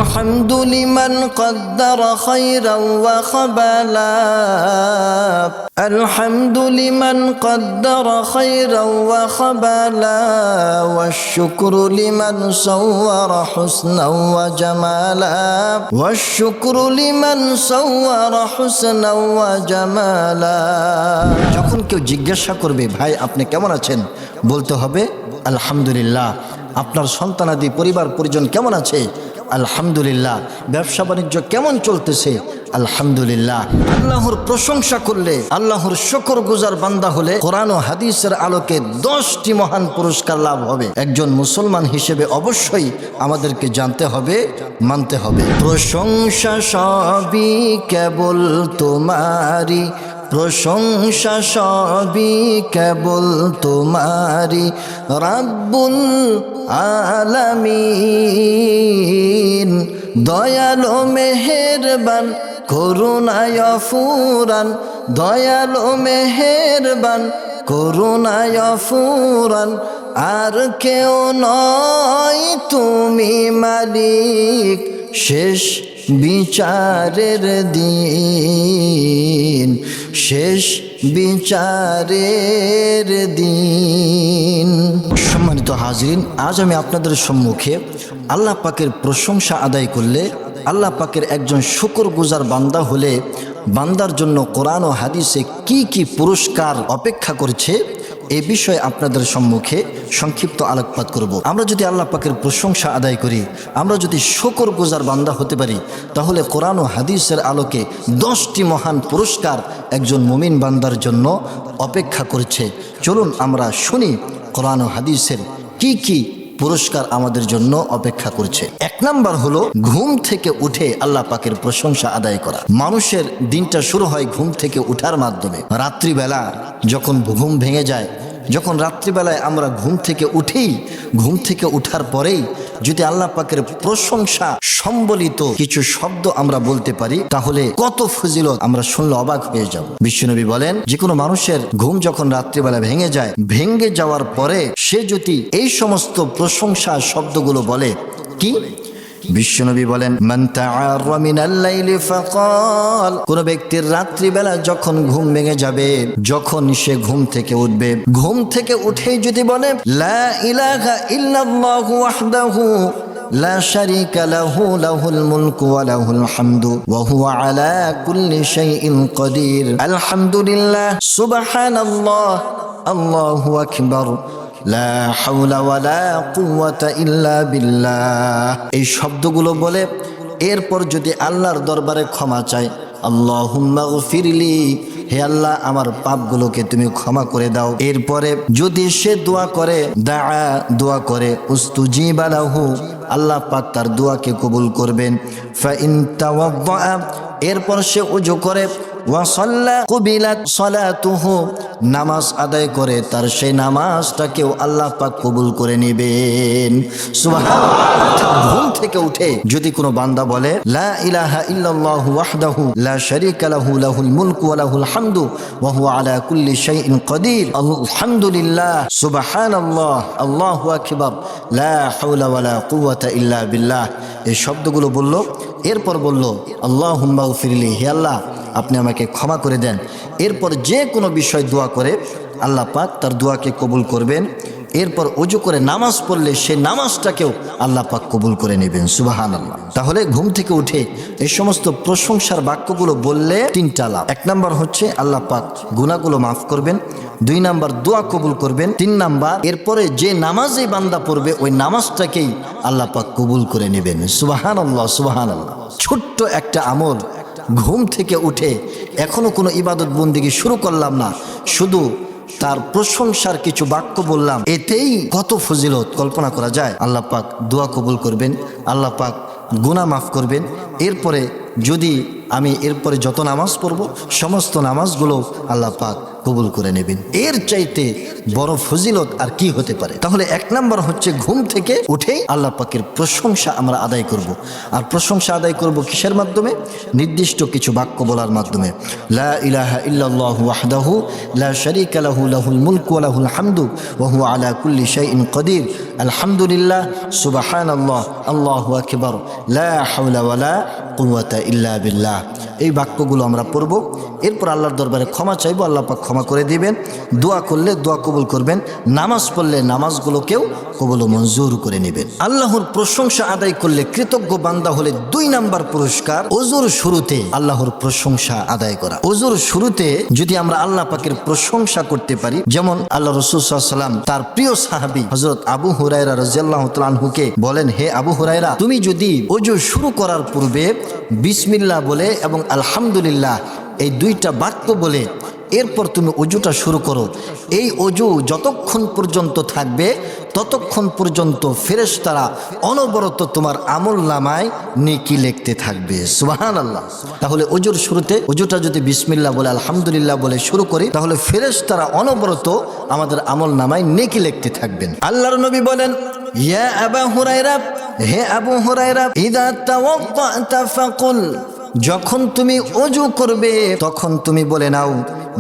الحمد لمن قدر خيرا وخبلا الحمد لمن قدر خيرا وخبلا والشكر لمن صور حسنا وجمالا والشكر لمن صور حسنا وجمالا যখন কেউ জিজ্ঞাসা করবে ভাই আপনি কেমন আছেন বলতে হবে আলহামদুলিল্লাহ। আপনার সন্তানাদি পরিবার পরিজন কেমন আছে? আলহামদুলিল্লাহ। ব্যবসা বাণিজ্য কেমন চলতেছে? আলহামদুলিল্লাহ। আল্লাহর প্রশংসা করলে, আল্লাহর শুকরগুজার বান্দা হলে কোরআন ও হাদিসের আলোকে 10টি মহান পুরস্কার লাভ হবে। একজন মুসলমান হিসেবে অবশ্যই আমাদেরকে জানতে হবে, মানতে হবে। প্রশংসা সবই কেবল তোমারি, প্রশংসা সবই কেবল তোমারি রাব্বুল আলামিন। দয়ালো মেহেরবান করুণায় ফুরান, দয়ালো মেহেরবান করুণায় ফুরান। আর কেউ নয় তুমি মালিক শেষ বিচারের দিন, শেষ বিচারের দিন। সম্মানিত হাজরিন, আজ আমি আপনাদের সম্মুখে আল্লাহ পাকের প্রশংসা আদায় করলে, আল্লাহ পাকের একজন শুকরগুজার বান্দা হলে বান্দার জন্য কোরআন ও হাদিসে কি কি পুরস্কার অপেক্ষা করছে এই বিষয়ে আপনাদের সম্মুখে সংক্ষিপ্ত আলোকপাত করব। আমরা যদি আল্লাহ পাকের প্রশংসা আদায় করি, আমরা যদি শুকরগুজার বান্দা হতে পারি, তাহলে কোরআন ও হাদিসের আলোকে 10টি মহান পুরস্কার একজন মুমিন বান্দার জন্য অপেক্ষা করছে। চলুন আমরা শুনি কোরআন ও হাদিসের কি কি পুরস্কার আমাদের জন্য অপেক্ষা করছে। 1 নাম্বার হলো ঘুম থেকে উঠে আল্লাহ পাকের প্রশংসা আদায় করা। মানুষের দিনটা শুরু হয় ঘুম থেকে উঠার মাধ্যমে। রাত্রিবেলা যখন ঘুম ভেঙে যায়, যখন রাত্রিবেলায় আমরা ঘুম থেকে উঠি, ঘুম থেকে উঠার পরেই যদি আল্লাহ পাকের প্রশংসা সম্বলিত কিছু শব্দ আমরা বলতে পারি, তাহলে কত ফজিলত আমরা শুনলে অবাক হয়ে যাব। বিশ্বনবী বলেন, যে কোনো মানুষের ঘুম যখন রাত্রিবেলা ভেঙে যায়, ভেঙে যাওয়ার পরে সে যদি এই সমস্ত প্রশংসা শব্দগুলো বলে, কি? বিশ্বনবী বলেন, মান তাআররা মিনাল লাইলি ফাকাল, কোন ব্যক্তির রাত্রিবেলা যখন ঘুম ভেঙে যাবে, যখন সে ঘুম থেকে উঠবে, ঘুম থেকে উঠেই যদি বলে লা ইলাহা ইল্লাল্লাহু ওয়াহদাহু লা শারীকা লাহু লাহুল মুলকু ওয়া লাহুল হামদু ওয়া হুয়া আলা কুল্লি শাইইন কাদির, আলহামদুলিল্লাহ, সুবহানাল্লাহ, আল্লাহু আকবার, লা হাওলা ওয়ালা কুওয়াতা ইল্লা বিল্লাহ। এই শব্দগুলো বলে এরপর যদি আল্লাহর দরবারে ক্ষমা চায়, আল্লাহুম্মা গফিরলি, হে আল্লাহ আমার পাপগুলোকে তুমি ক্ষমা করে দাও। এরপরে যদি সে দোয়া করে, দোয়া করে, উস্তুজিবা লাহু, আল্লাহ পাক তার দোয়াকে কবুল করবেন। ফাইন তাওয়াদ্দা, এরপর সে ওযু করে, ওয়া সাল্লা কুবিলাত সালাতুহু, নামাজ আদায় করে, তার সেই নামাজটাকেও আল্লাহ পাক কবুল করে নেবেন। সুবহানাল্লাহ। ঘুম থেকে উঠে যদি কোনো বান্দা বলে লা ইলাহা ইল্লাল্লাহু ওয়াহদাহু লা শারীকা লাহু লাহুল মুলকু ওয়া লাহুল হামদু ওয়া হুয়া আলা কুল্লি শাইইন কাদির, আলহামদুলিল্লাহ, সুবহানাল্লাহ, আল্লাহু আকবার, লা হাওলা ওয়ালা কুওয়াতা ইল্লা বিল্লাহ, এই শব্দগুলো বলল। এরপর বলল আল্লাহুম্মা গফিরলি, হে আল্লাহ আপনি আমাকে ক্ষমা করে দেন। এরপর যে কোনো বিষয় দোয়া করে আল্লাহ পাক তার দোয়াকে কবুল করবেন। এরপর ওযু করে নামাজ পড়লে সেই নামাজটাকেও আল্লাহ পাক কবুল করে নেবেন। সুবহানাল্লাহ। তাহলে ঘুম থেকে উঠে এই সমস্ত প্রশংসার বাক্যগুলো বললে 3টা লাভ। 1 নাম্বার হচ্ছে আল্লাহ পাক গুনাহগুলো মাফ করবেন, 2 নাম্বার দোয়া কবুল করবেন, 3 নাম্বার এরপরে যে নামাজে বান্দা পড়বে ওই নামাজটাকেই আল্লাহ পাক কবুল করে নেবেন। সুবহানাল্লাহ, সুবহানাল্লাহ। ছোট্ট একটা আমল, ঘুম থেকে উঠে এখনো কোনো ইবাদত বন্দেগী শুরু করলাম না, শুধু তার প্রশংসার কিছু বাক্য বললাম, এতেই কত ফজিলত কল্পনা করা যায়। আল্লাহ পাক দোয়া কবুল করবেন, আল্লাহ পাক গুনাহ মাফ করবেন। এরপরে যদি আমি এরপরে যত নামাজ পড়ব সমস্ত নামাজগুলো আল্লাহ পাক কবুল করে নেবেন। এর চাইতে বড় ফজিলত আর কি হতে পারে? তাহলে 1 নাম্বার হচ্ছে ঘুম থেকে উঠে আল্লাহ পাকের প্রশংসা আমরা আদায় করব। আর প্রশংসা আদায় করব কিসের মাধ্যমে? নির্দিষ্ট কিছু বাক্য বলার মাধ্যমে। লা ইলাহা ইল্লাল্লাহু ওয়াহদাহু লা শারীকা লাহু লাহুল মুলকু ওয়া লাহুল হামদু ওয়া হুয়া আলা কুল্লি শাইইন কাদির, আলহামদুলিল্লাহ, সুবহানাল্লাহ, আল্লাহু আকবার, লা হাওলা ওয়ালা কুওয়াতা ইল্লা বিল্লাহ। এই বাক্যগুলো আমরা পড়ব। এরপর আল্লাহর দরবারে ক্ষমা চাইবো, আল্লাহ পাক ক্ষমা করে দিবেন। দোয়া করলে দোয়া কবুল করবেন, নামাজ পড়লে নামাজগুলোকেও কবুল ও মঞ্জুর করে নেবেন। আল্লাহর প্রশংসা আদায় করলে, কৃতজ্ঞ বান্দা হলে 2 নাম্বার পুরস্কার ওযুর শুরুতে আল্লাহর প্রশংসা আদায় করা। ওযুর শুরুতে যদি আমরা আল্লাহ পাকের প্রশংসা করতে পারি, যেমন আল্লাহ রাসূল সাল্লাল্লাহু আলাইহি ওয়াসাল্লাম তার প্রিয় সাহাবী হযরত আবু হুরায়রা রাদিয়াল্লাহু তাআলা আনহুকে বলেন, হে আবু হুরায়রা, তুমি যদি ওযু শুরু করার পূর্বে বিসমিল্লাহ বলে এবং আলহামদুলিল্লাহ এই 2টা বাক্য বলে এরপর তুমি ওযুটা শুরু করো, এই ওযু যতক্ষণ পর্যন্ত থাকবে ততক্ষণ পর্যন্ত ফেরেশতারা অনবরত তোমার আমলনামায় নেকি লিখতে থাকবে। সুবহানাল্লাহ। তাহলে ওযুর শুরুতে ওযুটা যদি বিসমিল্লাহ বলে আলহামদুলিল্লাহ বলে শুরু করি, তাহলে ফেরেশতারা অনবরত আমাদের আমলনামায় নেকি লিখতে থাকবেন। আল্লাহর নবী বলেন, ইয়া আবু হুরায়রা, হে আবু হুরায়রা, ইযা তাওয়াদ্দাতা ফাকুল, যখন তুমি ওযু করবে তখন তুমি বলে নাও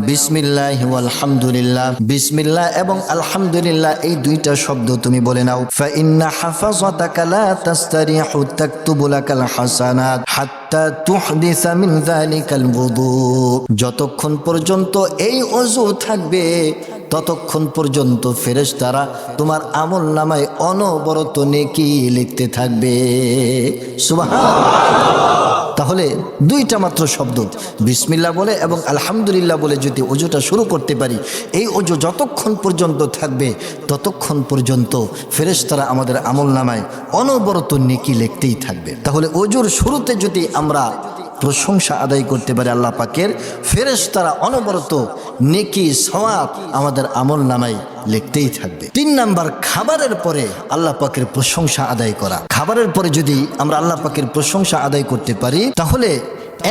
বিসমিল্লাহ ওয়াল হামদুলিল্লাহ। বিসমিল্লাহ এবং আলহামদুলিল্লাহ এই 2টা শব্দ তুমি বলে নাও। ফা ইন্না হাফাযাতাকা লা তাস্তারিহু তাকতুবু লাকাল হাসানাত হাত্তা তুহদিসা মিন যালিকাল wudu। যতক্ষণ পর্যন্ত এই ওযু থাকবে ততক্ষণ পর্যন্ত ফেরেশতারা তোমার আমলনামায় অনবরত নেকি লিখতে থাকবে। সুবহানাল্লাহ। তাহলে 2টা মাত্র শব্দ বিসমিল্লাহ বলে এবং আলহামদুলিল্লাহ বলে যদি ওযুটা শুরু করতে পারি, এই ওযু যতক্ষণ পর্যন্ত থাকবে ততক্ষণ পর্যন্ত ফেরেশতারা আমাদের আমলনামায় অনবরত নেকি লিখতেই থাকবে। তাহলে ওযুর শুরুতে যদি আমরা প্রশংসা আদায় করতে পারে আল্লাহ পাকের, ফেরেশতারা অনবরত নেকি সওয়াব আমাদের আমলনামায় লিখতেই থাকবে। 3 নাম্বার, খাবারের পরে আল্লাহ পাকের প্রশংসা আদায় করা। খাবারের পরে যদি আমরা আল্লাহ পাকের প্রশংসা আদায় করতে পারি, তাহলে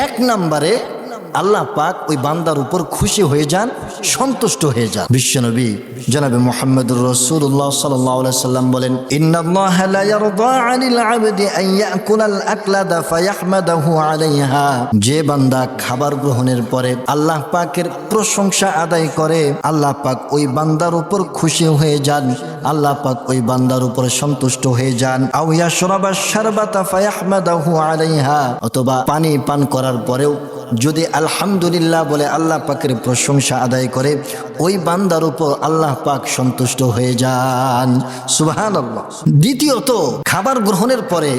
1 নম্বরে আল্লাহ পাক ওই বান্দার উপর খুশি হয়ে যান, সন্তুষ্ট হয়ে যান। বিশ্বনবী জনাবে মুহাম্মদুর রাসূলুল্লাহ সাল্লাল্লাহু আলাইহি সাল্লাম বলেন, ইন্নাল্লাহা লা ইয়ারদা আনিল আবদি আন ইয়াকুলাল আকলাদা ফায়াহমাদাহু আলাইহা। যে বান্দা খাবার গ্রহণের পরে আল্লাহ পাকের প্রশংসা আদায় করে, আল্লাহ পাক ওই বান্দার উপর খুশি হয়ে যান, আল্লাহ পাক ওই বান্দার উপর সন্তুষ্ট হয়ে যান। আও ইয়াশরাবা শারবাতা ফায়াহমাদাহু আলাইহা, অথবা পানি পান করার পরেও যদি আলহামদুলিল্লাহ বলে আল্লাহ পাকের প্রশংসা আদায় করে, ওই বান্দার উপর আল্লাহ পাক সন্তুষ্ট হয়ে যান। সুবহানাল্লাহ। দ্বিতীয়ত, খাবার গ্রহণের পরে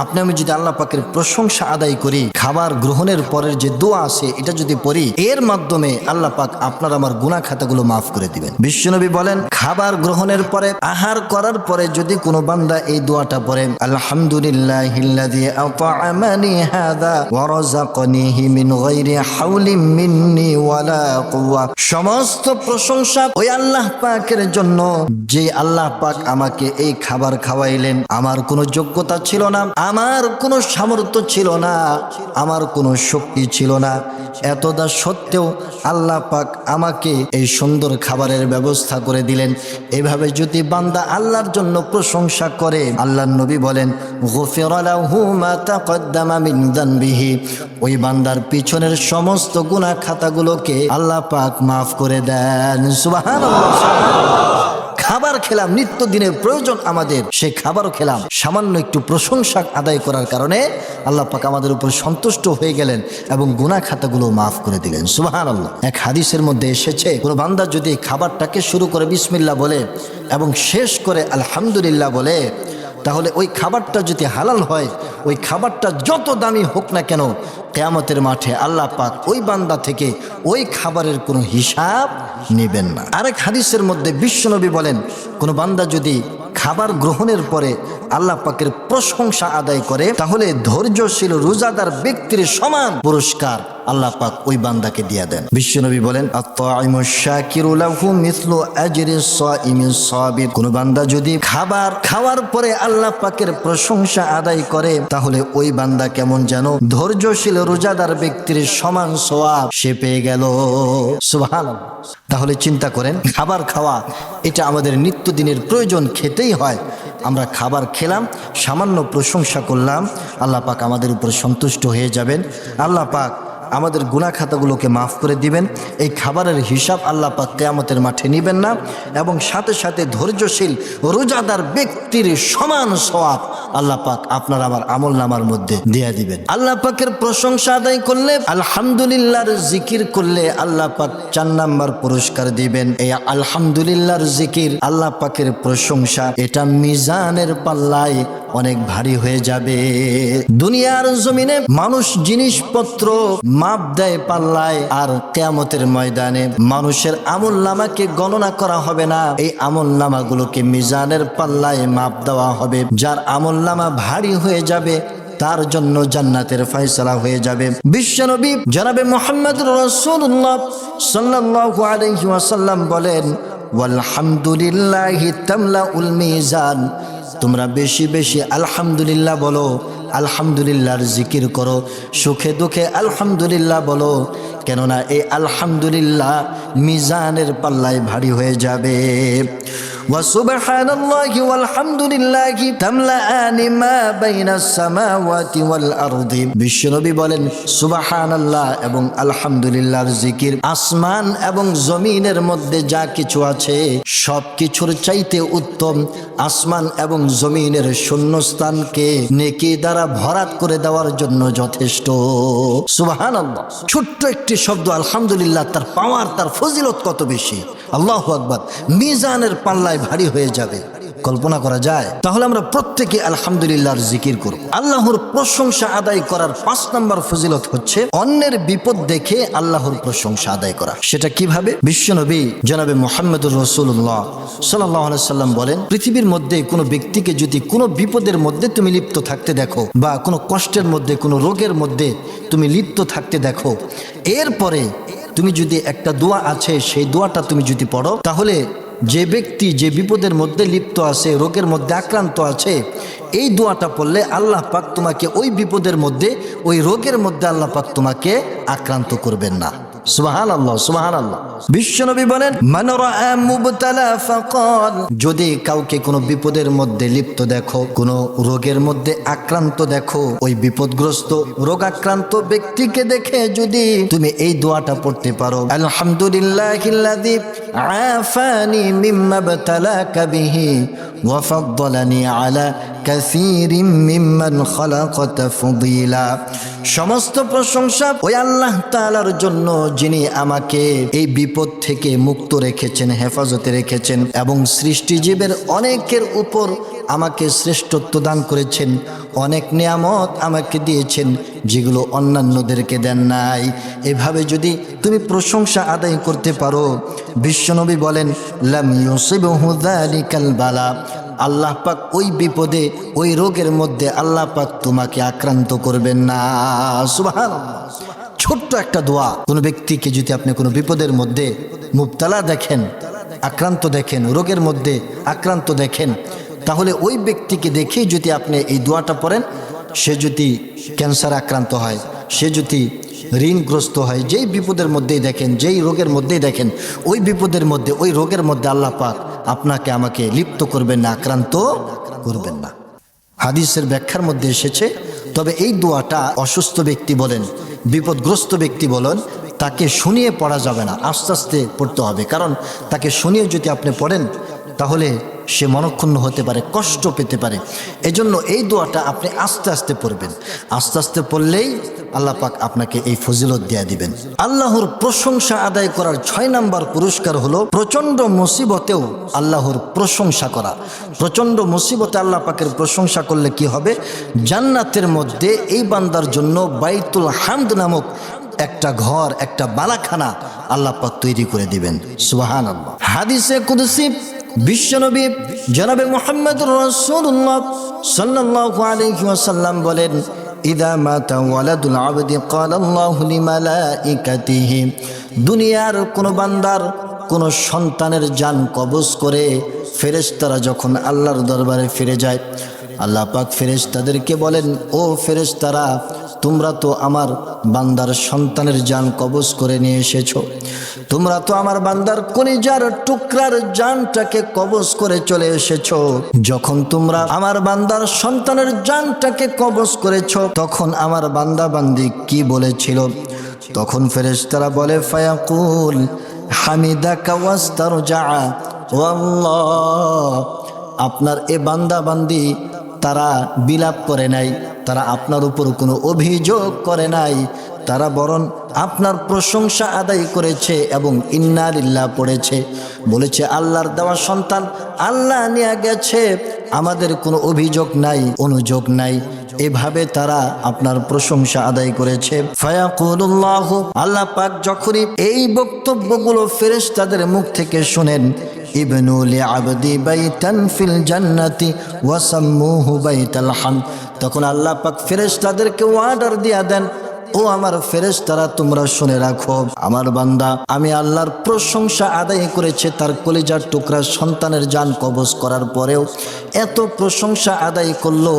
আপনি আমি যদি আল্লাহ পাকের প্রশংসা আদায় করি, খাবার গ্রহণের পরের যে দোয়া আছে এটা যদি পড়ি, এর মাধ্যমে আল্লাহ পাক আপনার আমার গুনাহ খাতাগুলো মাফ করে দিবেন। বিশ্বনবী বলেন, খাবার গ্রহণের পরে, আহার করার পরে যদি কোনো বান্দা এই দোয়াটা পড়ে, আলহামদুলিল্লাহিল্লাযী আত'আমানি হাযা ওয়া রাযাকানিহি মিন গায়রি হাওলিন মিন্নি ওয়ালা কুওয়া। সমস্ত প্রশংসা ওই আল্লাহ পাকের জন্য, যে আল্লাহ পাক আমাকে এই খাবার খাওয়াইলেন। আমার কোনো যোগ্যতা ছিল না, আমার কোনো সামর্থ্য ছিল না, আমার কোনো শক্তি ছিল না, এতদা সত্ত্বেও আল্লাহ পাক আমাকে এই সুন্দর খাবারের ব্যবস্থা করে দিলেন। এভাবে যদি বান্দা আল্লাহর জন্য প্রশংসা করে, আল্লাহর নবী বলেন, গুফিরা লাহু মা তাকদ্দামা মিন যানবিহি। ওই বান্দার পিছনের সমস্ত গুনাহ খাতাগুলোকে আল্লাহ পাক মাফ করে দেন। সুবহানাল্লাহ। খাবার খেলাম, নিত্যদিনের প্রয়োজন আমাদের, সেই খাবারও খেলাম, সামান্য একটু প্রশংসা আদায় করার কারণে আল্লাহ পাক আমাদের উপর সন্তুষ্ট হয়ে গেলেন এবং গুনাহ খাতাগুলো মাফ করে দিলেন। সুবহানাল্লাহ। এক হাদিসের মধ্যে এসেছে, কোনো বান্দা যদি খাবারটাকে শুরু করে বিসমিল্লাহ বলে এবং শেষ করে আলহামদুলিল্লাহ বলে, তাহলে ওই খাবারটা যদি হালাল হয়, ওই খাবারটা যত দামি হোক না কেন, কিয়ামতের মাঠে আল্লাহ পাক ওই বান্দা থেকে ওই খাবারের কোনো হিসাব নেবেন না। আরেক হাদিসের মধ্যে বিশ্বনবী বলেন, কোনো বান্দা যদি খাবার গ্রহণের পরে আল্লাহ পাকের প্রশংসা আদায় করে, তাহলে ধৈর্যশীল রোজাদার ব্যক্তির সমান পুরস্কার আল্লাহ পাক ওই বান্দাকে দিয়ে দেন। বিশ্বনবী বলেন, আত-তাইমুশ শাকিরু লাহু মিসলু আজরিস সাইমিস সাবির। কোন বান্দা যদি খাবার খাওয়ার পরে আল্লাহ পাকের প্রশংসা আদায় করে, তাহলে ওই বান্দা কেমন যেন ধৈর্যশীল রোজাদার ব্যক্তির সমান সওয়াব সে পেয়ে গেল। সুবহানাল্লাহ। তাহলে চিন্তা করেন, খাবার খাওয়া এটা আমাদের নিত্যদিনের প্রয়োজন, খেতেই হয়। আমরা খাবার খেলাম, সামান্য প্রশংসা করলাম, আল্লাহ পাক আমাদের উপর সন্তুষ্ট হয়ে যাবেন। আল্লাহ পাক আমাদের গুনাহ খাতাগুলোকে মাফ করে দিবেন। এই খাবারের হিসাব আল্লাহ পাক কিয়ামতের মাঠে নেবেন না, এবং সাথে সাথে ধৈর্যশীল রোজাদার ব্যক্তির সমান সওয়াব আল্লাহ পাক আপনার আমার আমল নামার মধ্যে দিয়ে দিবেন। আল্লাহ পাকের প্রশংসা আদায় করলে, আলহামদুলিল্লাহর জিকির করলে আল্লাহ পাক 4 নাম্বার পুরস্কার দিবেন। এই আলহামদুলিল্লাহর জিকির, আল্লাহ পাকের প্রশংসা, এটা মিজানের পাল্লায় অনেক ভারী হয়ে যাবে। দুনিয়ার জমিনে মানুষ জিনিসপত্র মাপ দেয় পাল্লায়, আর কিয়ামতের ময়দানে মানুষের আমল নামাকে গণনা করা হবে না, এই আমল নামাগুলোকে মিজানের পাল্লায় মাপ দেওয়া হবে। যার আমল নামা ভারী হয়ে যাবে তার জন্য জান্নাতের ফয়সালা হয়ে যাবে। বিশ্বনবী জনাবে মুহাম্মদুর রাসূলুল্লাহ সাল্লাল্লাহু আলাইহি ওয়াসাল্লাম বলেন, ওয়ালহামদুলিল্লাহি তামলাউল মিজান। তোমরা বেশি বেশি আলহামদুলিল্লাহ বলো, আলহামদুলিল্লাহর জিকির করো, সুখে দুঃখে আলহামদুলিল্লাহ বলো, কেননা এই আলহামদুলিল্লাহ মিজানের পাল্লায় ভারী হয়ে যাবে। ওয়া সুবহানাল্লাহি ওয়ালহামদুলিল্লাহি তামলাআনি মা বাইনাস সামাওয়াতি ওয়াল আরদি। বিশ্বনবী বলেন, সুবহানাল্লাহ এবং আলহামদুলিল্লাহর জিকির আসমান এবং জমিনের মধ্যে যা কিছু আছে সব কিছুর চাইতে উত্তম। আসমান এবং জমিনের শূন্যস্থানকে নেকি দ্বারা ভরাট করে দেওয়ার জন্য যথেষ্ট। সুবহানাল্লাহ, ছোট্ট একটি শব্দ আলহামদুলিল্লাহ, তার পাওয়ার, তার ফজিলত কত বেশি। আল্লাহু আকবার, মিজানের পাল্লায় ভারী হয়ে যাবে, কল্পনা করা যায়? তাহলে আমরা প্রত্যেকে আলহামদুলিল্লাহর জিকির করব। আল্লাহর প্রশংসা আদায় করার 5 নম্বর ফজিলত হচ্ছে অন্যের বিপদ দেখে আল্লাহর প্রশংসা আদায় করা। সেটা কিভাবে? বিশ্বনবী জনাবে মুহাম্মদুর রাসূলুল্লাহ সাল্লাল্লাহু আলাইহি সাল্লাম বলেন, পৃথিবীর মধ্যে কোনো ব্যক্তিকে যদি কোনো বিপদের মধ্যে তুমি লিপ্ত থাকতে দেখো, বা কোনো কষ্টের মধ্যে, কোনো রোগের মধ্যে তুমি লিপ্ত থাকতে দেখো, এরপরে তুমি যদি একটা দোয়া আছে সেই দোয়াটা তুমি যদি পড়ো, তাহলে যে ব্যক্তি যে বিপদের মধ্যে লিপ্ত আছে, রোগের মধ্যে আক্রান্ত আছে, এই দোয়াটা পড়লে আল্লাহ পাক তোমাকে ওই বিপদের মধ্যে, ওই রোগের মধ্যে আল্লাহ পাক তোমাকে আক্রান্ত করবেন না। সুবহানাল্লাহ, সুবহানাল্লাহ। বিশ্বনবী বলেন, মান রাআ মুবতালা ফাকাল। যদি কাউকে কোনো বিপদের মধ্যে লিপ্ত দেখো, কোনো রোগের মধ্যে আক্রান্ত দেখো, ওই বিপদগ্রস্ত রোগাক্রান্ত ব্যক্তিকে দেখে যদি তুমি এই দোয়াটা পড়তে পারো, আলহামদুলিল্লাহিল্লাযী আফানি মিম্মা বতালাকা বিহি ওয়া ফাদ্দালানি আলা কাসীরিম মিম্মান খালাকা তাফদীলা। সমস্ত প্রশংসা ওই আল্লাহ তাআলার জন্য, যিনি আমাকে এই বিপদ থেকে মুক্ত রেখেছেন, হেফাজতে রেখেছেন, এবং সৃষ্টিজীবের অনেকের উপর আমাকে শ্রেষ্ঠত্ব দান করেছেন, অনেক নিয়ামত আমাকে দিয়েছেন যেগুলো অন্যান্যদেরকে দেন নাই। এভাবে যদি তুমি প্রশংসা আদায় করতে পারো, বিশ্বনবী বলেন, লাম ইউসিবহু যালিকাল বালা। আল্লাহ পাক ওই বিপদে, ওই রোগের মধ্যে আল্লাহ পাক তোমাকে আক্রান্ত করবেন না। সুবহানাল্লাহ। ছোট্ট একটা দোয়া, কোনো ব্যক্তিকে যদি আপনি কোনো বিপদের মধ্যে মুবতালা দেখেন, আক্রান্ত দেখেন, রোগের মধ্যে আক্রান্ত দেখেন, তাহলে ওই ব্যক্তিকে দেখেই যদি আপনি এই দোয়াটা পড়েন, সে যদি ক্যান্সার আক্রান্ত হয়, সে যদি ঋণগ্রস্ত হয়, যেই বিপদের মধ্যেই দেখেন, যেই রোগের মধ্যেই দেখেন, ওই বিপদের মধ্যে, ওই রোগের মধ্যে আল্লাহ পাক আপনাকে আমাকে লিপ্ত করবেন না, আক্রান্ত করবেন না। হাদিসের ব্যাখ্যার মধ্যে এসেছে। তবে এই দোয়াটা অসুস্থ ব্যক্তি বলেন, বিপদগ্রস্ত ব্যক্তি বলেন, তাকে শুনিয়ে পড়া যাবে না, আস্তে আস্তে পড়তে হবে। কারণ তাকে শুনিয়ে যদি আপনি পড়েন তাহলে সে মনক্ষুণ্ণ হতে পারে, কষ্ট পেতে পারে। এজন্য এই দোয়াটা আপনি আস্তে আস্তে পড়বেন। আস্তে আস্তে পড়লেই আল্লাহ পাক আপনাকে এই ফজিলত দিয়ে দিবেন। আল্লাহর প্রশংসা আদায় করার 6 নম্বর পুরস্কার হলো প্রচণ্ড মুসিবতেও আল্লাহর প্রশংসা করা। প্রচণ্ড মুসিবতে আল্লাহ পাকের প্রশংসা করলে কি হবে? জান্নাতের মধ্যে এই বান্দার জন্য বাইতুল হামদ নামক একটা ঘর, একটা বালাখানা আল্লাহ পাক তৈরি করে দিবেন। সুবহানাল্লাহ। হাদিসে কুদসি বিশ্বনবী জনাবে মুহাম্মদুর রাসূলুল্লাহ সাল্লাল্লাহু আলাইহি ওয়াসাল্লাম বলেন, ইদা মাতা ওয়ালাদুল আবদি ক্বালা আল্লাহু লিমালাইকাতিহি। দুনিয়ার কোন বান্দার কোন সন্তানের জান কবজ করে ফেরেশতারা যখন আল্লাহর দরবারে ফিরে যায়, আল্লাহ পাক ফেরেশতাদেরকে বলেন, ও ফেরেশতারা, তোমরা তো আমার বান্দার সন্তানের জান কবজ করে নিয়ে এসেছো, তোমরা তো আমার বান্দার কলিজার টুকরার জানটাকে কবজ করে চলে এসেছো। যখন তোমরা আমার বান্দার সন্তানের জানটাকে কবজ করেছো, তখন আমার বান্দা বান্দি কি বলেছিল? তখন ফেরেশতারা বলে, ফায়াকুল হামিদাকা ওয়াস্তারজা, ও আল্লাহ, আপনার এ বান্দা বান্দি তারা বিলাপ করে নাই, তারা আপনার উপর কোনো অভিযোগ করে নাই, তারা বরং আপনার প্রশংসা আদায় করেছে এবং ইন্না লিল্লাহ পড়েছে, বলেছে আল্লাহর দেওয়া সন্তান আল্লাহ নিয়ে গেছে, আমাদের কোনো অভিযোগ নাই, অনুযোগ নাই। এভাবে তারা আপনার প্রশংসা আদায় করেছে। ফায়াকুলুল্লাহু, আল্লাহ পাক যখনই এই বক্তব্যগুলো ফেরেশতাদের মুখ থেকে শুনেন, ইবনু লিআবদি বাইতান ফিল জান্নাতি ওয়া সাম্মুহু বাইতাল হামদ, তখন আল্লাহ পাক ফেরেশতাদেরকে অর্ডার দিয়া দেন, ও আমার ফেরেশতারা তোমরা শুনে রাখো, আমার বান্দা আমি আল্লাহর প্রশংসা আদায় করেছে, তার কলিজার টুকরা সন্তানের জান কবজ করার পরেও এত প্রশংসা আদায় করলো,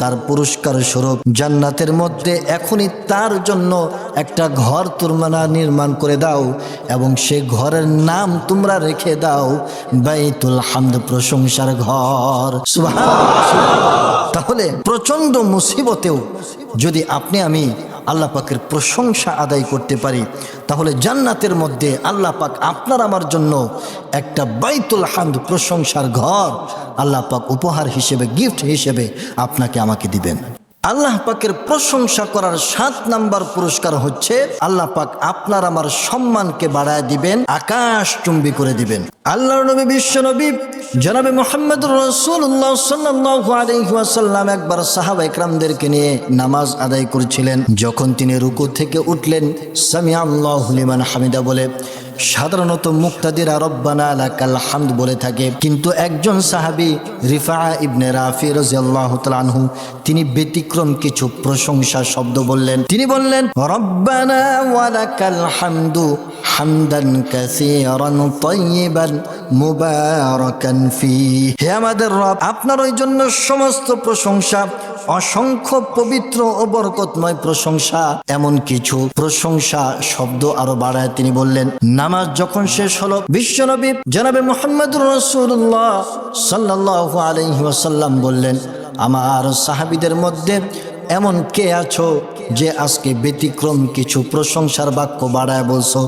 তার পুরস্কার স্বরূপ জান্নাতের মধ্যে এখনই তার জন্য একটা ঘর তোমরা নির্মাণ করে দাও এবং সে ঘরের নাম তোমরা রেখে দাও বাইতুল হামদ, প্রশংসার ঘর। সুবহানাল্লাহ। তাহলে প্রচন্ড মুসিবতেও যদি আপনি আমি আল্লাহ পাকের প্রশংসা আদায় করতে পারি, তাহলে জান্নাতের মধ্যে আল্লাহ পাক আপনার আমার জন্য একটা বাইতুল হামদ, প্রশংসার ঘর আল্লাহ পাক উপহার হিসেবে, গিফট হিসেবে আপনাকে আমাকে দিবেন। আল্লাহ পাকের প্রশংসা করার 7 নাম্বার পুরস্কার হচ্ছে আল্লাহ পাক আপনার আমার সম্মানকে বাড়ায় দিবেন, আকাশ চুম্বি করে দিবেন। আল্লাহর নবী বিশ্ব নবী জনাবে মুহাম্মদুর রাসূলুল্লাহ সাল্লাল্লাহু আলাইহি ওয়াসাল্লাম একবার সাহাবা ইকরামদেরকে নিয়ে নামাজ আদায় করছিলেন। যখন তিনি রুকু থেকে উঠলেন, সামিআল্লাহু লিমান হামিদা বলে, সাধারণত মুক্তাদিরা রব্বানা লাকাল হামদ বলে থাকে, কিন্তু একজন সাহাবী রিফা ইবনে রাফি রাদিয়াল্লাহু তাআলা আনহু তিনি ব্যতিক্রম কিছু প্রশংসা শব্দ বললেন। তিনি বললেন, রব্বানা ওয়ালাকাল হামদু হামদান কাসীরান তাইয়িবান মুবারাকান ফীহি, হে আমাদের রব, আপনার ওই জন্য সমস্ত প্রশংসা, অসংখ্য পবিত্র ও বরকতময় প্রশংসা। এমন কিছু প্রশংসা শব্দ আরো বাড়ায় তিনি বললেন। নামাজ যখন শেষ হলো, বিশ্বনবী জনাবে মুহাম্মদুর রাসূলুল্লাহ সাল্লাল্লাহু আলাইহি ওয়াসাল্লাম বললেন, আমার সাহাবীদের মধ্যে এমন কে আছো যে আজকে ব্যতিক্রম কিছু প্রশংসার বাক্য বাড়ায় বলছো,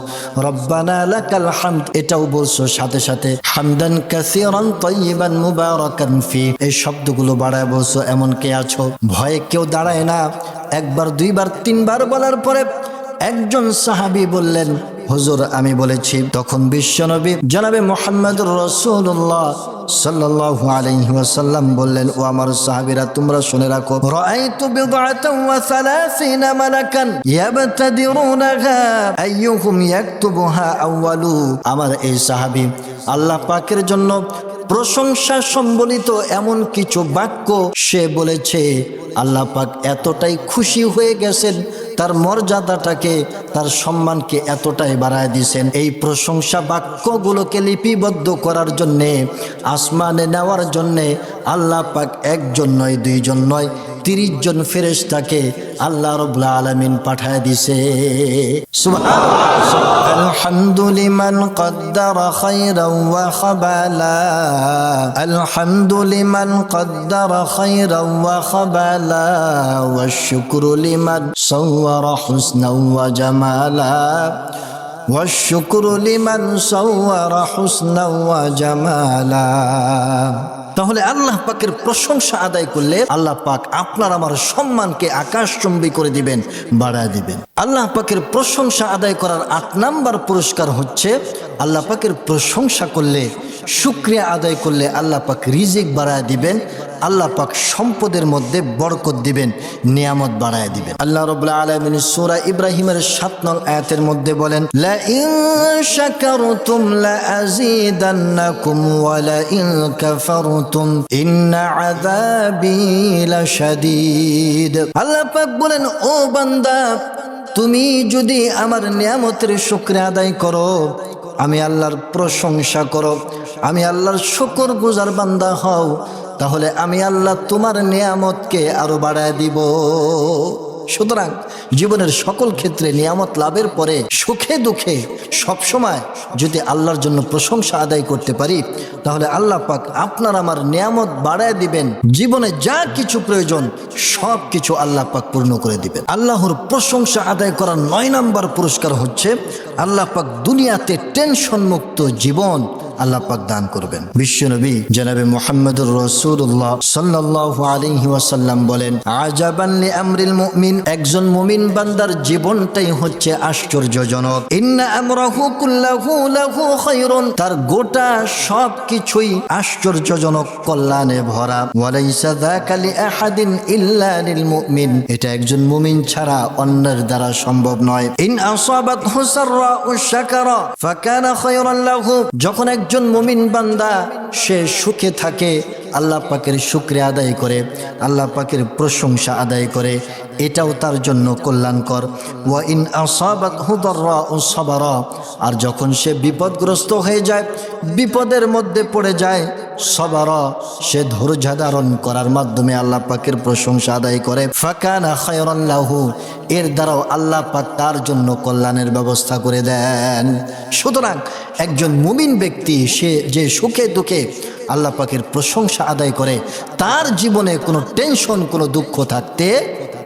রব্বানা লাকাল হামদ এটাও বলছো, সাথে সাথে হামদান কাসীরান তাইয়িবান মুবারাকান ফি, এই শব্দগুলো বাড়ায় বলছো, এমন কে আছো? ভয়ে কেউ দাঁড়ায় না। একবার, দুইবার, তিনবার বলার পরে একজন সাহাবী বললেন, হুজুর আমি বলেছি। তখন বিশ্বনবী জনাবে মুহাম্মদুর রাসূলুল্লাহ সাল্লাল্লাহু আলাইহি ওয়াসাল্লাম বললেন, ও আমার সাহাবীরা তোমরা শুনে রাখো, রাআইতু বিদআতান ওয়া সালাসিনা মালাকান ইয়াবতাদিরুনাহা আইয়ুহুম ইয়াকতুবুহা আউয়ালু। আমার এই সাহাবী আল্লাহ পাকের জন্য প্রশংসা সম্বলিত এমন কিছু বাক্য সে বলেছে, আল্লাহ পাক এতটাই খুশি হয়ে গেছেন, তার মর্যাদাটাকে, তার সম্মানকে এতটাই বাড়ায় দিয়েছেন। এই প্রশংসা বাক্যগুলোকে লিপিবদ্ধ করার জন্যে, আসমানে নেওয়ার জন্যে আল্লাহ পাক একজন নয়, দুইজন নয়, 30 জন ফেরেশতাকে আল্লাহ রাব্বুল আলামিন পাঠায় দিছে। সুবহানাল্লাহ। আলহামদুলিমান কদ্দারা খায়রান ওয়া খাবালা, আলহামদুলিমান কদ্দারা খায়রান ওয়া খাবালা, ওয়াশ শুকরু লিমান সাওয়ারা হুসনান ওয়া জামালা, ওয়াশ শুকরু লিমান সাওয়ারা হুসনান ওয়া জামালা। তাহলে আল্লাহ পাকের প্রশংসা আদায় করলে আল্লাহ পাক আপনার আমার সম্মানকে আকাশচুম্বী করে দিবেন, বাড়ায় দিবেন। আল্লাহ পাকের প্রশংসা আদায় করার 8 নাম্বার পুরস্কার হচ্ছে আল্লাহ পাকের প্রশংসা করলে, শুকরিয়া আদায় করলে আল্লাহ পাক রিজিক বাড়ায় দিবেন, আল্লাহ পাক সম্পদের মধ্যে বরকত দিবেন, নিয়ামত বাড়ায় দিবেন। আল্লাহ রাব্বুল আলামিন সূরা ইব্রাহিমের 7 নং আয়াতের মধ্যে বলেন, লা ইন শাকারতুম লা আযীদান্নাকুম ওয়া লা ইন কাফারতুম ইন্না আযাবি লাশাদীদ। আল্লাহ পাক বলেন, ও বান্দা, তুমি যদি আমার নিয়ামতের শুকরিয়া আদায় করো, আমি আল্লাহর প্রশংসা করো, আমি আল্লাহর শুকরগুজার বান্দা হও, তাহলে আমি আল্লাহ তোমার নিয়ামতকে আরো বাড়ায় দিব। সুতরাং জীবনের সকল ক্ষেত্রে নিয়ামত লাভের পরে সুখে দুঃখে সবসময় যদি আল্লাহর জন্য প্রশংসা আদায় করতে পারি, তাহলে আল্লাহ পাক আপনার আমার নিয়ামত বাড়ায় দিবেন। জীবনে যা কিছু প্রয়োজন সব কিছু আল্লাহ পাক পূর্ণ করে দিবেন। আল্লাহর প্রশংসা আদায় করার 9 নম্বর পুরস্কার হচ্ছে আল্লাহ পাক দুনিয়াতে টেনশন মুক্ত জীবন আল্লাহ পাক দান করবেন। বিশ্বনবী জনাবে মুহাম্মদুর রাসূলুল্লাহ সাল্লাল্লাহু আলাইহি ওয়াসাল্লাম বলেন, আজাবান লিআমরিল মুমিন, একজন মুমিন বান্দার জীবনটাই হচ্ছে আশ্চর্যজনক। ইন্না আমরাহু কুল্লাহু লাহু খায়রুন, তার গোটা সব কিছুই আশ্চর্যজনক কল্যাণে ভরা। ওয়ালাইসা যাকা লিআহাদিন ইল্লা লিল মুমিন, এটা একজন মুমিন ছাড়া অন্যের দ্বারা সম্ভব নয়। ইন আসাবাতহু সাররাউ শাকারা ফাকানা খায়রান লাহু, যখন একজন মুমিন বান্দা সে সুখে থাকে আল্লাহ পাকের শুকরিয়া আদায় করে, আল্লাহ পাকের প্রশংসা আদায় করে, এটাও তার জন্য কল্যাণকর। ওয়া ইন আসাবাতহু দাররাউ সাবারা, আর যখন সে বিপদগ্রস্ত হয়ে যায়, বিপদের মধ্যে পড়ে যায়, সাবারা, সে ধৈর্য ধারণ করার মাধ্যমে আল্লাহ পাকের প্রশংসা আদায় করে, ফাকানা খায়রান লাহু, এর দ্বারাও আল্লাহ পাক তার জন্য কল্যাণের ব্যবস্থা করে দেন। সুতরাং একজন মুমিন ব্যক্তি সে যে সুখে দুঃখে আল্লাহ পাকের প্রশংসা আদায় করে, তার জীবনে কোনো টেনশন কোনো দুঃখ থাকতে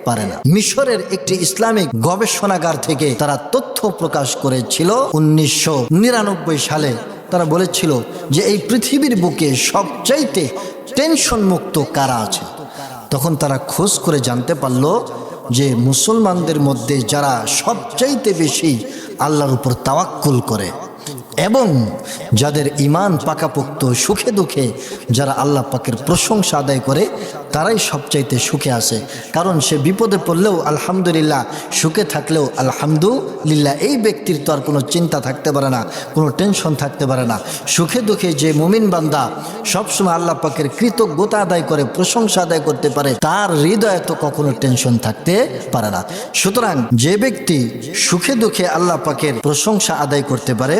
পারে না। মিশরের একটি ইসলামিক গবেষণাগার থেকে তারা তথ্য প্রকাশ করেছিল 1999 সালে। তারা বলেছিল যে এই পৃথিবীর বুকে সবচাইতে টেনশন মুক্ত কারা আছে। তখন তারা খোঁজ করে জানতে পারল যে মুসলমানদের মধ্যে যারা সবচাইতে বেশি আল্লাহর উপর তাওয়াক্কুল করে এবং যাদের ঈমান পাকাপোক্ত, সুখে দুঃখে যারা আল্লাহ পাকের প্রশংসা আদায় করে, তারাই সবচাইতে সুখে আছে। কারণ সে বিপদে পড়লেও আলহামদুলিল্লাহ, সুখে থাকলেও আলহামদুলিল্লাহ, এই ব্যক্তির তো আর কোনো চিন্তা থাকতে পারে না, কোনো টেনশন থাকতে পারে না। সুখে দুঃখে যে মুমিন বান্দা সবসময় আল্লাহ পাকের কৃতজ্ঞতা আদায় করে, প্রশংসা আদায় করতে পারে, তার হৃদয়ে তো কখনো টেনশন থাকতে পারে না। সুতরাং যে ব্যক্তি সুখে দুঃখে আল্লাহ পাকের প্রশংসা আদায় করতে পারে,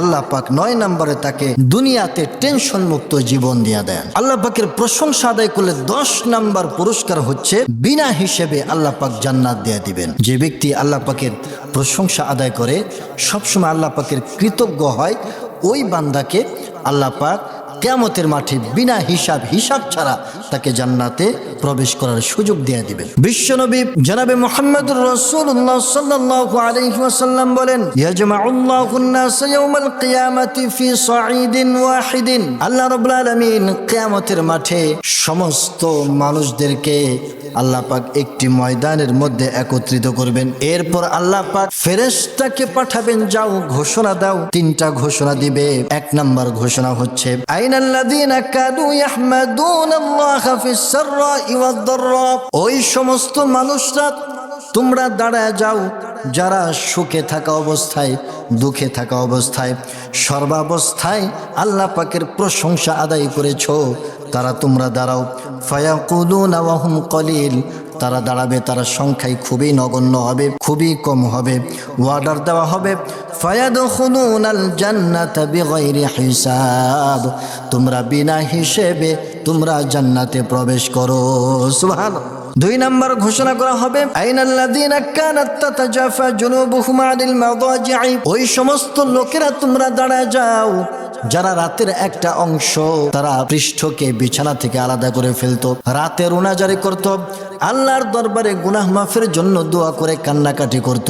আল্লাহ পাক 9 নম্বরে তাকে দুনিয়াতে টেনশন মুক্ত জীবন দিয়ে দেন। আল্লাহ পাকের প্রশংসা আদায় করলে 10 নম্বর পুরস্কার হচ্ছে বিনা হিসেবে আল্লাহ পাক জান্নাত দিয়ে দিবেন। যে ব্যক্তি আল্লাহ পাকের প্রশংসা আদায় করে, সবসময় আল্লাহ পাকের কৃতজ্ঞ হয়, ওই বান্দাকে আল্লাহ পাক কিয়ামতের মাঠে বিনা হিসাব ছাড়া তাকে জান্নাতে প্রবেশ করার সুযোগ দিয়ে দিবেন। বিশ্বনবী জনাবে মুহাম্মদুর রাসূলুল্লাহ সাল্লাল্লাহু আলাইহি ওয়াসাল্লাম বলেন, ইয়াজমাউল্লাহুন নাস ইয়াউমাল কিয়ামাতি ফি সাঈদিন ওয়াহিদিন, আল্লাহ রাব্বুল আলামিন কিয়ামতের মাঠে সমস্ত মানুষদেরকে আল্লাহ পাক একটি ময়দানের মধ্যে একত্রিত করবেন। এরপর আল্লাহ পাক ফেরেশতাকে পাঠাবেন, যাও ঘোষণা দাও। 3টা ঘোষণা দিবে। 1 নম্বর ঘোষণা হচ্ছে, আইনাল্লাযীনা কানু ইয়াহমাদুনাল্লাহা ফিস সাররা'i ওয়াদ দাররা, ওই সমস্ত মানুষরা তোমরা দাঁড়ায় যাও যারা সুখে থাকা অবস্থায়, দুঃখে থাকা অবস্থায়, সর্বাবস্থায় আল্লাহ পাকের প্রশংসা আদায় করেছো, তারা তোমরা দাঁড়াও। ফায়াকুলুনা ওয়া হুম কলিল, তারা দাঁড়াবে, তারা সংখ্যায় খুবই নগণ্য হবে, খুবই কম হবে। অর্ডার দেওয়া হবে, ফায়াদখুলুনাল জান্নাতা বিগাইরি হিসাব, তোমরা বিনা হিসেবে তোমরা জান্নাতে প্রবেশ করো। সুবহানাল্লাহ। 2 নম্বর ঘোষণা করা হবে, আইনাল্লাযীনা কানাত তাতাজাফা জুনুবুহুম আনিল মাদাজি'i, ওই সমস্ত লোকেরা তোমরা দাঁড়ায় যাও যারা রাতের একটা অংশ তারা পৃষ্ঠকে বিছানা থেকে আলাদা করে ফেলতো, রাতে রোনাজারি করত, আল্লাহর দরবারে গুনাহ মাফের জন্য দোয়া করে কান্নাকাটি করত,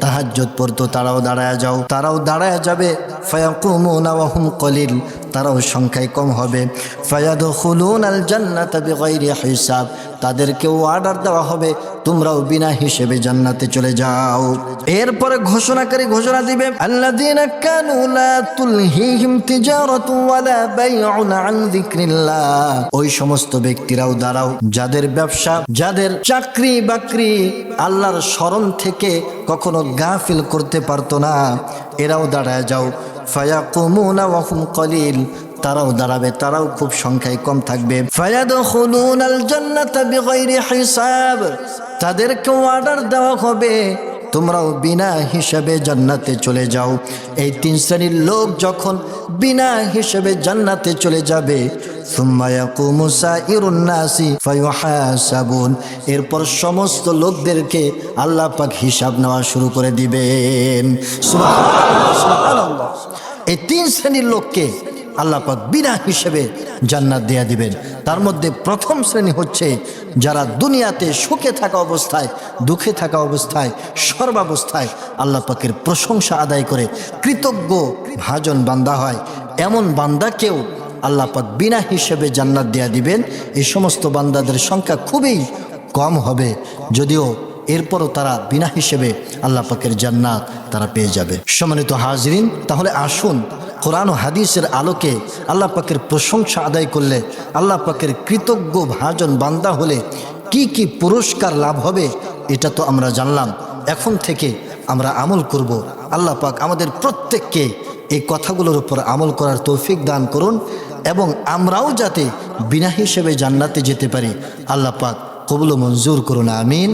তাহাজ্জুদ পড়তো, তারাও দাঁড়ায় যাও, তারাও দাঁড়ায় যাবে। ফায়াকুমুনা ওয়া হুম কলিল, তারাও সংখ্যায় কম হবে। ফায়াদখুলুনাল জান্নাতা বিগাইরি হিসাব, তাদেরকেও অর্ডার দেওয়া হবে, তোমরাও বিনা হিসেবে জান্নাতে চলে যাও। এরপরে ঘোষণাকারী ঘোষণা দিবে, আল্লাযীনা কানু লা তুলহিহিম তিজারাতু ওয়ালা বাইউন আন যিকরিল্লাহ, ওই সমস্ত ব্যক্তিরাও দাঁড়াও যাদের ব্যবসা, যাদের চাকরি বাকরি আল্লাহর স্মরণ থেকে কখনো গাফিল করতে পারতো না, এরাও দাঁড়ায় যাও। ফায়াকুমুনা ওয়া হুম কলিল, তারাও দাঁড়াবে, তারাও খুব সংখ্যায় কম থাকবে। ফায়াদখুলুনাল জান্নাতা বিগাইরি হিসাব, তাদেরকে অর্ডার দেওয়া হবে, তোমরাও বিনা হিসাবে জান্নাতে চলে যাও। এই তিন শ্রেণীর লোক যখন বিনা হিসাবে জান্নাতে চলে যাবে, সুম্মা ইয়াকুমু সাইরুন নাসি ফায়ুহাসাবুন, এরপর সমস্ত লোকদেরকে আল্লাহ পাক হিসাব নেওয়া শুরু করে দিবেন। সুবহানাল্লাহ। এই তিন শ্রেণীর লোককে আল্লাহ পাক বিনা হিসেবে জান্নাত দেয়া দিবেন। তার মধ্যে প্রথম শ্রেণী হচ্ছে যারা দুনিয়াতে সুখে থাকা অবস্থায়, দুঃখে থাকা অবস্থায়, সর্বাবস্থায় আল্লাহ পাকের প্রশংসা আদায় করে কৃতজ্ঞ ভাজন বান্দা হয়। এমন বান্দাকেও আল্লাহ পাক বিনা হিসেবে জান্নাত দেয়া দিবেন। এই সমস্ত বান্দাদের সংখ্যা খুবই কম হবে, যদিও এরপরও তারা বিনা হিসেবে আল্লাহ পাকের জান্নাত তারা পেয়ে যাবে। সম্মানিত হাজরিন, তাহলে আসুন কোরআন ও হাদিসের আলোকে আল্লাহ পাকের প্রশংসা আদায় করলে, আল্লাহ পাকের কৃতজ্ঞ ভাজন বান্দা হলে কি কি পুরস্কার লাভ হবে এটা তো আমরা জানলাম। এখন থেকে আমরা আমল করব। আল্লাহ পাক আমাদের প্রত্যেককে এই কথাগুলোর উপর আমল করার তৌফিক দান করুন এবং আমরাও যাতে বিনা হিসেবে জান্নাতে যেতে পারি আল্লাহ পাক কবুল ও মঞ্জুর করুন। আমিন।